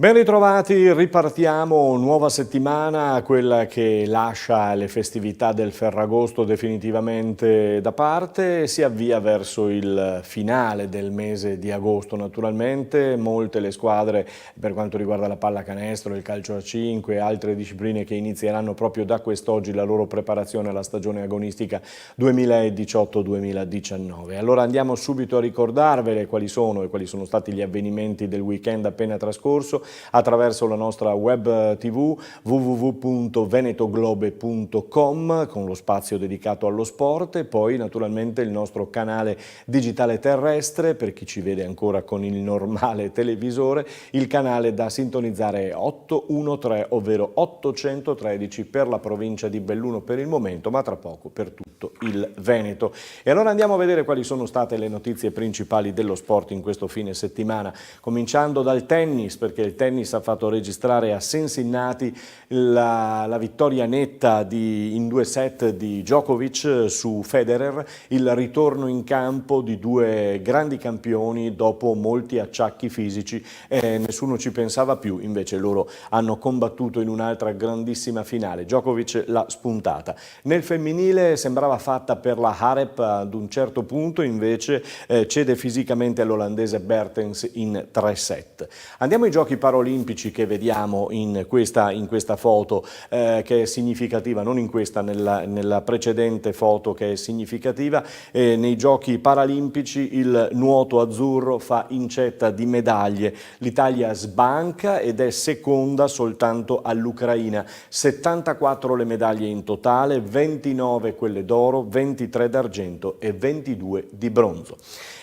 Ben ritrovati, ripartiamo, nuova settimana, quella che lascia le festività del Ferragosto definitivamente da parte, si avvia verso il finale del mese di agosto naturalmente, molte le squadre per quanto riguarda la pallacanestro, il calcio a 5 e altre discipline che inizieranno proprio da quest'oggi la loro preparazione alla stagione agonistica 2018-2019. Allora andiamo subito a ricordarvele quali sono stati gli avvenimenti del weekend appena trascorso attraverso la nostra web tv www.venetoglobe.com con lo spazio dedicato allo sport e poi naturalmente il nostro canale digitale terrestre per chi ci vede ancora con il normale televisore, il canale da sintonizzare 813 ovvero 813 per la provincia di Belluno per il momento, ma tra poco per tutto il Veneto. E allora andiamo a vedere quali sono state le notizie principali dello sport in questo fine settimana, cominciando dal tennis, perché il tennis ha fatto registrare a Cincinnati la vittoria netta in 2 set di Djokovic su Federer, il ritorno in campo di due grandi campioni dopo molti acciacchi fisici, nessuno ci pensava più, invece loro hanno combattuto in un'altra grandissima finale, Djokovic l'ha spuntata. Nel femminile sembrava fatta per la Halep, ad un certo punto invece cede fisicamente all'olandese Bertens in 3 set. Andiamo ai giochi paraolimpici che vediamo in questa foto che è significativa, non in questa, nella precedente foto che è significativa. Nei giochi paralimpici il nuoto azzurro fa incetta di medaglie, l'Italia sbanca ed è seconda soltanto all'Ucraina, 74 le medaglie in totale, 29 quelle d'oro, 23 d'argento e 22 di bronzo.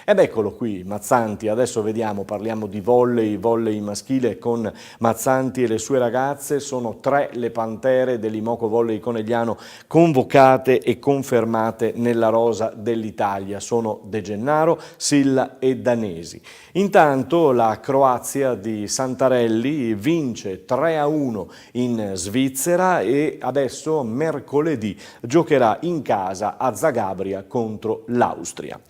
Ed eccolo qui Mazzanti, adesso vediamo, parliamo di volley maschile con Mazzanti e le sue ragazze, sono 3 le pantere dell'Imoco Volley Conegliano convocate e confermate nella rosa dell'Italia, sono De Gennaro, Silla e Danesi. Intanto la Croazia di Santarelli vince 3-1 in Svizzera e adesso mercoledì giocherà in casa a Zagabria contro l'Austria.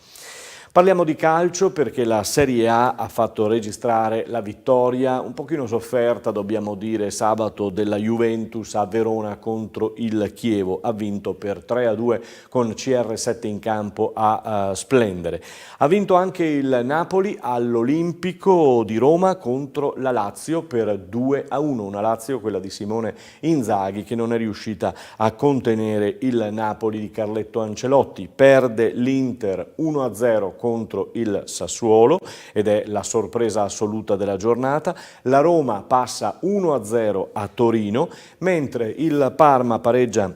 Parliamo di calcio perché la Serie A ha fatto registrare la vittoria, un pochino sofferta dobbiamo dire, sabato della Juventus a Verona contro il Chievo, ha vinto per 3-2 con CR7 in campo a splendere. Ha vinto anche il Napoli all'Olimpico di Roma contro la Lazio per 2-1, una Lazio, quella di Simone Inzaghi, che non è riuscita a contenere il Napoli di Carletto Ancelotti, perde l'Inter 1-0 contro il Sassuolo ed è la sorpresa assoluta della giornata. La Roma passa 1-0 a Torino, mentre il Parma pareggia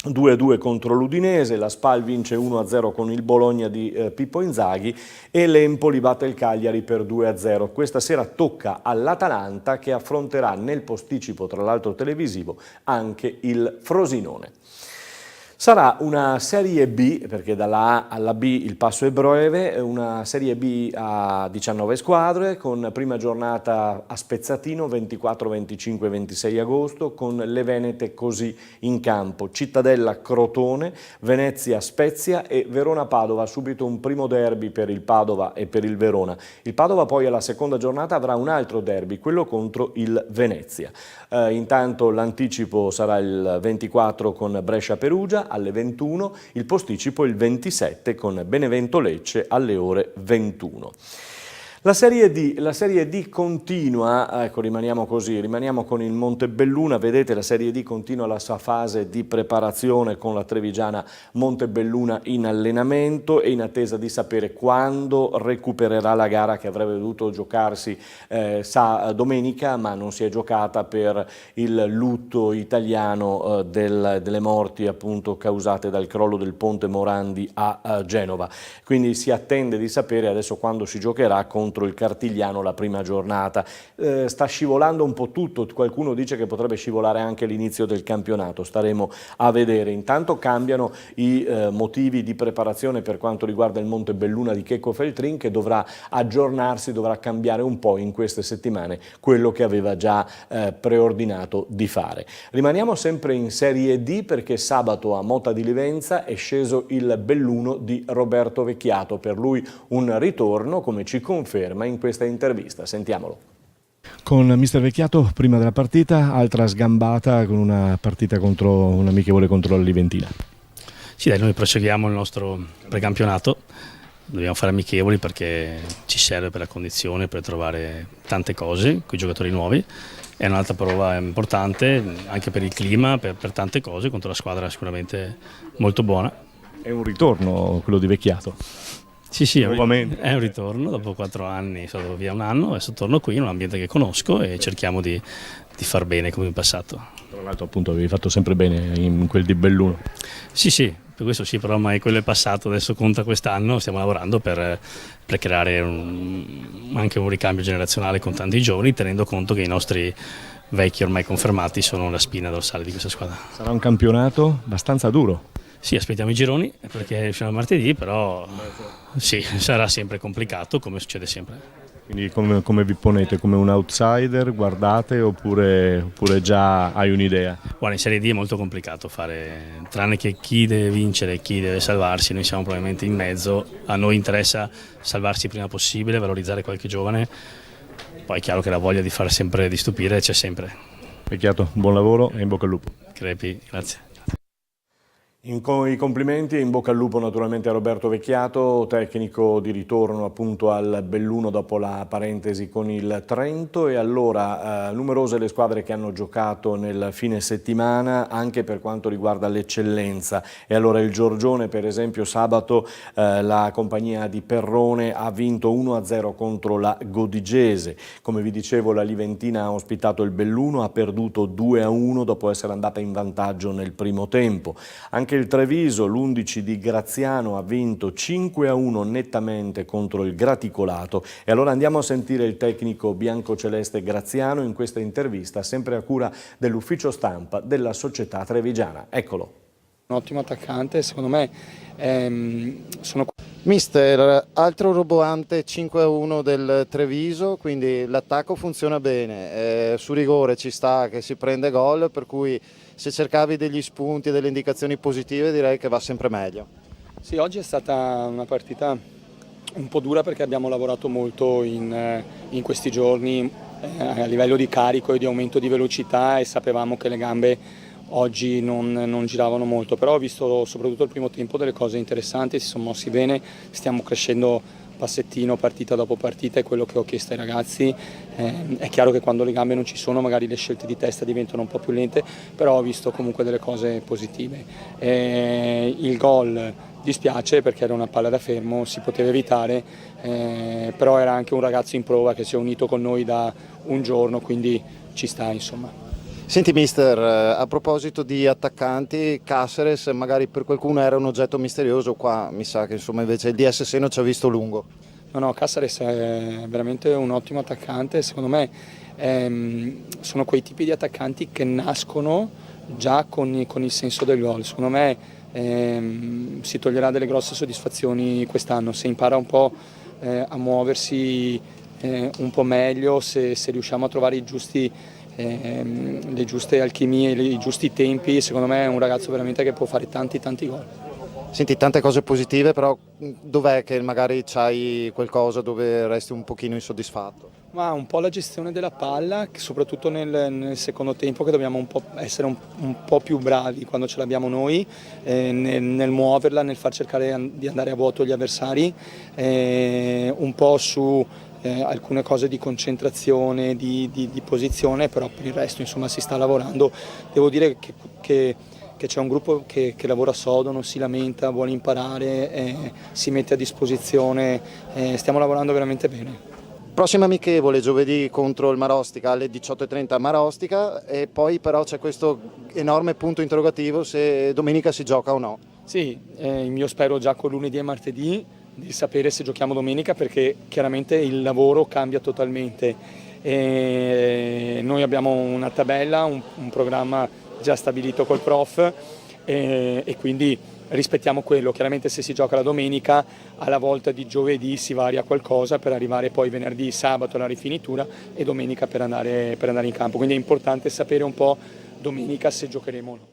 2-2 contro l'Udinese, la Spal vince 1-0 con il Bologna di Pippo Inzaghi e l'Empoli batte il Cagliari per 2-0. Questa sera tocca all'Atalanta che affronterà nel posticipo, tra l'altro televisivo, anche il Frosinone. Sarà una Serie B, perché dalla A alla B il passo è breve, una Serie B a 19 squadre, con prima giornata a Spezzatino, 24, 25 e 26 agosto, con le Venete così in campo, Cittadella Crotone, Venezia Spezia e Verona Padova, subito un primo derby per il Padova e per il Verona. Il Padova poi alla seconda giornata avrà un altro derby, quello contro il Venezia. Intanto l'anticipo sarà il 24 con Brescia Perugia, alle 21, il posticipo il 27 con Benevento Lecce alle ore 21. La Serie D continua, ecco rimaniamo così, rimaniamo con il Montebelluna, vedete la Serie D continua la sua fase di preparazione con la trevigiana Montebelluna in allenamento e in attesa di sapere quando recupererà la gara che avrebbe dovuto giocarsi domenica ma non si è giocata per il lutto italiano delle morti appunto causate dal crollo del ponte Morandi a Genova, quindi si attende di sapere adesso quando si giocherà contro il Cartigliano la prima giornata. Sta scivolando un po' tutto, qualcuno dice che potrebbe scivolare anche l'inizio del campionato, staremo a vedere. Intanto cambiano i motivi di preparazione per quanto riguarda il Montebelluna di Checco Feltrin, che dovrà aggiornarsi, dovrà cambiare un po' in queste settimane quello che aveva già preordinato di fare. Rimaniamo sempre in Serie D perché sabato a Mota di Livenza è sceso il Belluno di Roberto Vecchiato, per lui un ritorno come ci conferma in questa intervista. Sentiamolo. con mister Vecchiato, prima della partita, altra sgambata con una partita contro un amichevole contro la Liventina. Sì, dai, noi proseguiamo il nostro precampionato, dobbiamo fare amichevoli perché ci serve per la condizione, per trovare tante cose con i giocatori nuovi. È un'altra prova importante anche per il clima, per tante cose, contro la squadra sicuramente molto buona. È un ritorno quello di Vecchiato. Sì, è un ritorno, dopo 4 anni, sono stato via un anno, adesso torno qui in un ambiente che conosco e cerchiamo di far bene come in passato. Tra l'altro appunto avevi fatto sempre bene in quel di Belluno. Sì, per questo sì, però ormai quello è passato, adesso conta quest'anno, stiamo lavorando per creare anche un ricambio generazionale con tanti giovani, tenendo conto che i nostri vecchi ormai confermati sono la spina dorsale di questa squadra. Sarà un campionato abbastanza duro. Sì, aspettiamo i gironi perché fino a martedì, però sì, sarà sempre complicato come succede sempre. Quindi come vi ponete? Come un outsider, guardate oppure già hai un'idea? Guarda, in Serie D è molto complicato fare, tranne che chi deve vincere e chi deve salvarsi, noi siamo probabilmente in mezzo, a noi interessa salvarsi il prima possibile, valorizzare qualche giovane, poi è chiaro che la voglia di fare sempre, di stupire c'è sempre. Vecchiato, buon lavoro e in bocca al lupo. Crepi, grazie. I complimenti e in bocca al lupo naturalmente a Roberto Vecchiato, tecnico di ritorno appunto al Belluno dopo la parentesi con il Trento. E allora numerose le squadre che hanno giocato nel fine settimana anche per quanto riguarda l'eccellenza. E allora il Giorgione, per esempio, sabato la compagnia di Perrone ha vinto 1-0 contro la Godigese. Come vi dicevo, la Liventina ha ospitato il Belluno, ha perduto 2-1 dopo essere andata in vantaggio nel primo tempo. Anche il Treviso, l'11 di Graziano, ha vinto 5-1 nettamente contro il Graticolato. E allora andiamo a sentire il tecnico biancoceleste Graziano in questa intervista, sempre a cura dell'ufficio stampa della società trevigiana. Eccolo. Un ottimo attaccante, secondo me Mister, altro roboante 5-1 del Treviso, quindi l'attacco funziona bene, su rigore ci sta che si prende gol, per cui se cercavi degli spunti e delle indicazioni positive direi che va sempre meglio. Sì, oggi è stata una partita un po' dura perché abbiamo lavorato molto in questi giorni a livello di carico e di aumento di velocità e sapevamo che le gambe oggi non giravano molto, però ho visto soprattutto il primo tempo delle cose interessanti, si sono mossi bene, stiamo crescendo passettino partita dopo partita, è quello che ho chiesto ai ragazzi. È chiaro che quando le gambe non ci sono magari le scelte di testa diventano un po' più lente, però ho visto comunque delle cose positive. Il gol dispiace perché era una palla da fermo, si poteva evitare, però era anche un ragazzo in prova che si è unito con noi da un giorno, quindi ci sta insomma. Senti mister, a proposito di attaccanti, Caceres magari per qualcuno era un oggetto misterioso, qua mi sa che insomma invece il DSS non ci ha visto lungo. No, Caceres è veramente un ottimo attaccante, secondo me sono quei tipi di attaccanti che nascono già con il senso del gol, secondo me si toglierà delle grosse soddisfazioni quest'anno, se impara un po' a muoversi un po' meglio, se riusciamo a trovare le giuste alchimie, i giusti tempi, secondo me è un ragazzo veramente che può fare tanti gol. Senti, tante cose positive, però dov'è che magari c'hai qualcosa dove resti un pochino insoddisfatto? Ma un po' la gestione della palla, soprattutto nel secondo tempo, che dobbiamo essere un po' più bravi quando ce l'abbiamo noi, nel muoverla, nel far cercare di andare a vuoto gli avversari, un po' su alcune cose di concentrazione, di posizione, però per il resto insomma si sta lavorando. Devo dire che c'è un gruppo che lavora sodo, non si lamenta, vuole imparare, si mette a disposizione, stiamo lavorando veramente bene. Prossima amichevole giovedì contro il Marostica alle 18:30 a Marostica, e poi però c'è questo enorme punto interrogativo se domenica si gioca o no. Sì, io spero già con lunedì e martedì di sapere se giochiamo domenica, perché chiaramente il lavoro cambia totalmente. Noi abbiamo una tabella, un programma già stabilito col prof e quindi rispettiamo quello. Chiaramente se si gioca la domenica, alla volta di giovedì si varia qualcosa per arrivare poi venerdì, sabato alla rifinitura e domenica per andare in campo. Quindi è importante sapere un po' domenica se giocheremo o no.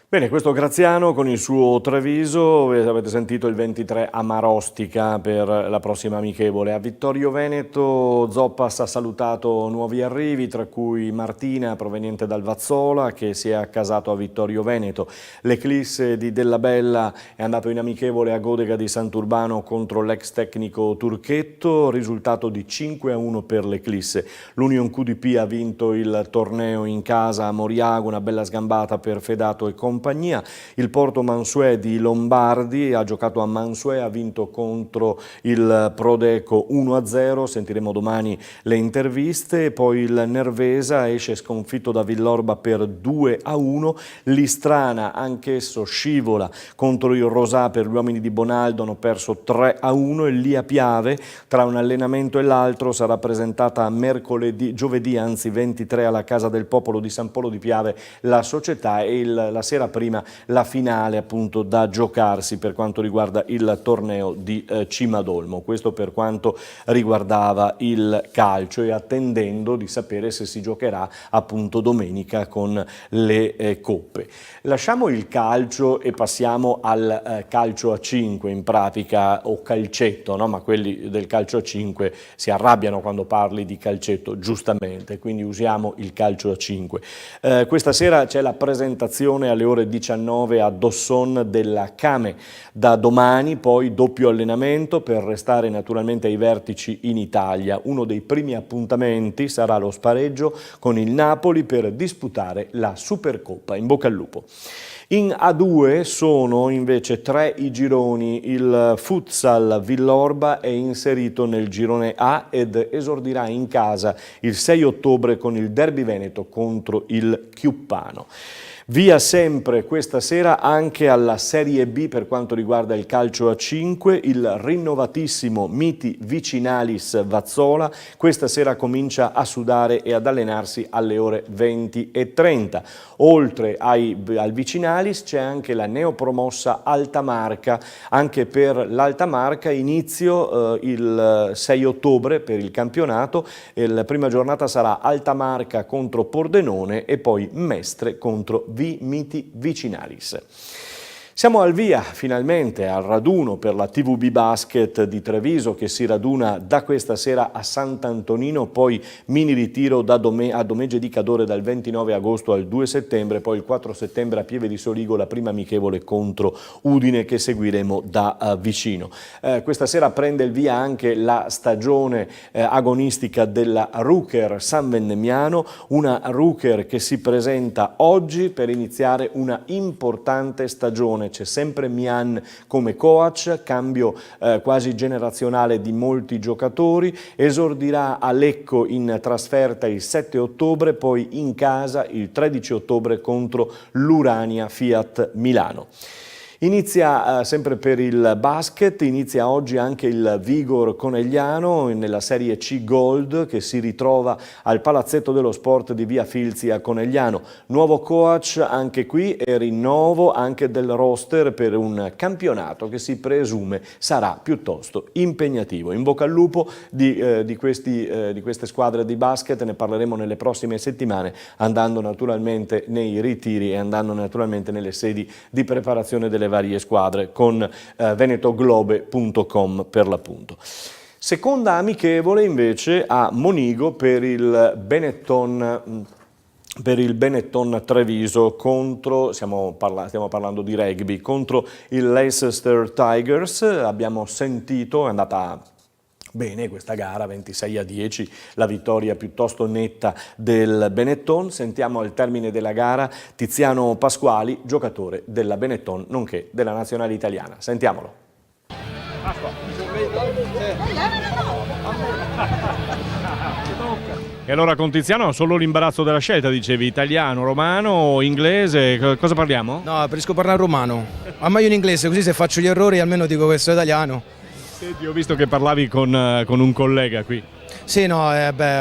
Bene, questo Graziano con il suo Treviso, avete sentito il 23 a Marostica per la prossima amichevole. A Vittorio Veneto Zoppas ha salutato nuovi arrivi, tra cui Martina proveniente dal Vazzola che si è accasato a Vittorio Veneto. L'Eclisse di Della Bella è andato in amichevole a Godega di Sant'Urbano contro l'ex tecnico Turchetto, risultato di 5-1 per l'Eclisse. L'Union QDP ha vinto il torneo in casa a Moriago, una bella sgambata per Fedato e compagnia. Il Porto Mansuè di Lombardi ha giocato a Mansuè, ha vinto contro il Prodeco 1-0, sentiremo domani le interviste. Poi il Nervesa esce sconfitto da Villorba per 2-1, l'Istrana anch'esso scivola contro il Rosà, per gli uomini di Bonaldo hanno perso 3-1 e lì a Piave tra un allenamento e l'altro sarà presentata giovedì 23 alla Casa del Popolo di San Polo di Piave la società e la sera prima la finale appunto da giocarsi per quanto riguarda il torneo di Cimadolmo. Questo per quanto riguardava il calcio, e attendendo di sapere se si giocherà appunto domenica con le coppe. Lasciamo il calcio e passiamo al calcio a 5 in pratica, o calcetto, no? Ma quelli del calcio a 5 si arrabbiano quando parli di calcetto, giustamente, quindi usiamo il calcio a 5. Questa sera c'è la presentazione alle ore 19 a Dosson della Came. Da domani poi doppio allenamento per restare naturalmente ai vertici in Italia. Uno dei primi appuntamenti sarà lo spareggio con il Napoli per disputare la Supercoppa. In bocca al lupo. In A2 sono invece 3 i gironi. Il Futsal Villorba è inserito nel girone A ed esordirà in casa il 6 ottobre con il Derby Veneto contro il Chiuppano. Via sempre questa sera anche alla Serie B per quanto riguarda il calcio a 5, il rinnovatissimo Miti Vicinalis Vazzola questa sera comincia a sudare e ad allenarsi alle ore 20:30. Oltre al Vicinalis c'è anche la neopromossa Alta Marca, anche per l'Alta Marca inizio il 6 ottobre per il campionato, la prima giornata sarà Alta Marca contro Pordenone e poi Mestre contro Miti Vicinalis. Siamo al via finalmente al raduno per la TVB Basket di Treviso che si raduna da questa sera a Sant'Antonino, poi mini ritiro a Domegge di Cadore dal 29 agosto al 2 settembre, poi il 4 settembre a Pieve di Soligo la prima amichevole contro Udine che seguiremo da vicino. Questa sera prende il via anche la stagione agonistica della Ruker San Venemiano, una Ruker che si presenta oggi per iniziare una importante stagione. C'è sempre Mian come coach, cambio quasi generazionale di molti giocatori, esordirà a Lecco in trasferta il 7 ottobre, poi in casa il 13 ottobre contro l'Urania Fiat Milano. Inizia sempre per il basket, inizia oggi anche il Vigor Conegliano nella Serie C Gold che si ritrova al Palazzetto dello Sport di via Filzi a Conegliano. Nuovo coach anche qui e rinnovo anche del roster per un campionato che si presume sarà piuttosto impegnativo. In bocca al lupo di queste squadre di basket, ne parleremo nelle prossime settimane andando naturalmente nei ritiri e andando naturalmente nelle sedi di preparazione delle varie squadre con venetoglobe.com per l'appunto. Seconda amichevole invece a Monigo per il Benetton Treviso contro, stiamo parlando di rugby, contro il Leicester Tigers. Abbiamo sentito, è andata bene questa gara, 26-10, la vittoria piuttosto netta del Benetton. Sentiamo al termine della gara Tiziano Pasquali, giocatore della Benetton, nonché della nazionale italiana. Sentiamolo. E allora con Tiziano solo l'imbarazzo della scelta, dicevi, italiano, romano, inglese, cosa parliamo? No, preferisco parlare romano, ma meglio in inglese, così se faccio gli errori almeno dico che sono italiano. Senti, ho visto che parlavi con un collega qui. Sì, no,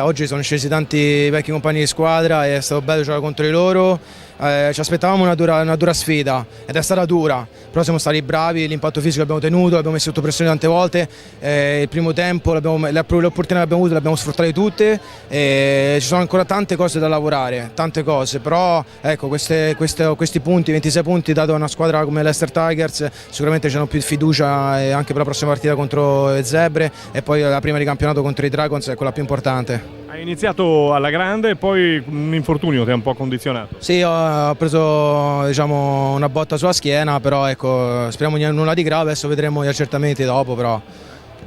oggi sono scesi tanti vecchi compagni di squadra e è stato bello giocare contro di loro. Ci aspettavamo una dura sfida ed è stata dura, però siamo stati bravi, l'impatto fisico l'abbiamo tenuto, l'abbiamo messo sotto pressione tante volte, il primo tempo le opportunità che abbiamo avuto le abbiamo sfruttate tutte, ci sono ancora tante cose da lavorare, tante cose, però ecco, questi punti, 26 punti dato a una squadra come l'Leicester Tigers, sicuramente c'hanno più fiducia anche per la prossima partita contro le Zebre e poi la prima di campionato contro i Dragons è quella più importante. Hai iniziato alla grande e poi un infortunio ti ha un po' condizionato. Sì, ho preso diciamo, una botta sulla schiena, però ecco, speriamo nulla di grave, adesso vedremo gli accertamenti dopo. Però.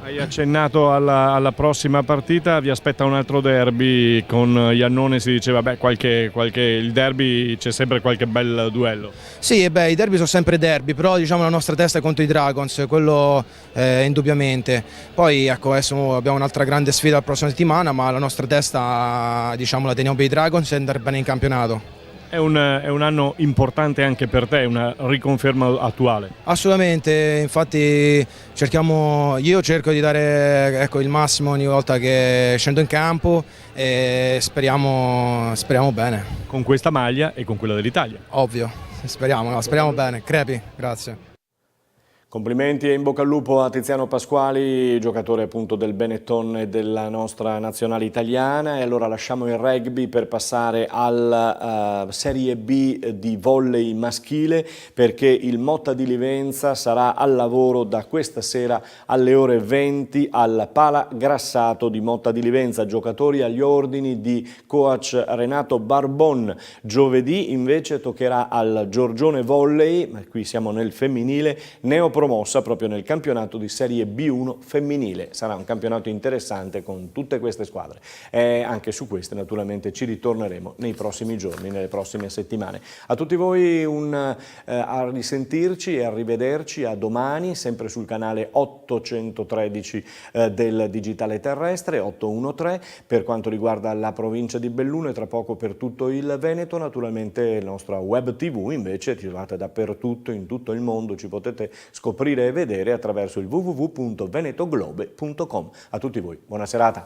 Hai accennato alla prossima partita, vi aspetta un altro derby con Iannone, si diceva il derby c'è sempre qualche bel duello. Sì, i derby sono sempre derby, però diciamo la nostra testa è contro i Dragons, quello indubbiamente. Poi ecco, adesso abbiamo un'altra grande sfida la prossima settimana, ma la nostra testa diciamo, la teniamo per i Dragons e andare bene in campionato. È un anno importante anche per te, una riconferma attuale. Assolutamente, infatti io cerco di dare ecco, il massimo ogni volta che scendo in campo e speriamo bene. Con questa maglia e con quella dell'Italia. Ovvio, speriamo bene. Crepi, grazie. Complimenti e in bocca al lupo a Tiziano Pasquali, giocatore appunto del Benetton e della nostra nazionale italiana. E allora lasciamo il rugby per passare alla Serie B di volley maschile, perché il Motta di Livenza sarà al lavoro da questa sera alle ore 20 al Pala Grassato di Motta di Livenza. Giocatori agli ordini di coach Renato Barbon. Giovedì invece toccherà al Giorgione Volley, ma qui siamo nel femminile, neopromossa proprio nel campionato di Serie B1 femminile. Sarà un campionato interessante con tutte queste squadre. E anche su queste naturalmente ci ritorneremo nei prossimi giorni, nelle prossime settimane. A tutti voi a risentirci e a rivederci a domani, sempre sul canale 813 del Digitale Terrestre, 813 per quanto riguarda la provincia di Belluno e tra poco per tutto il Veneto. Naturalmente la nostra web TV invece trovate dappertutto, in tutto il mondo, ci potete scoprire e vedere attraverso il www.venetoglobe.com. A tutti voi, buona serata.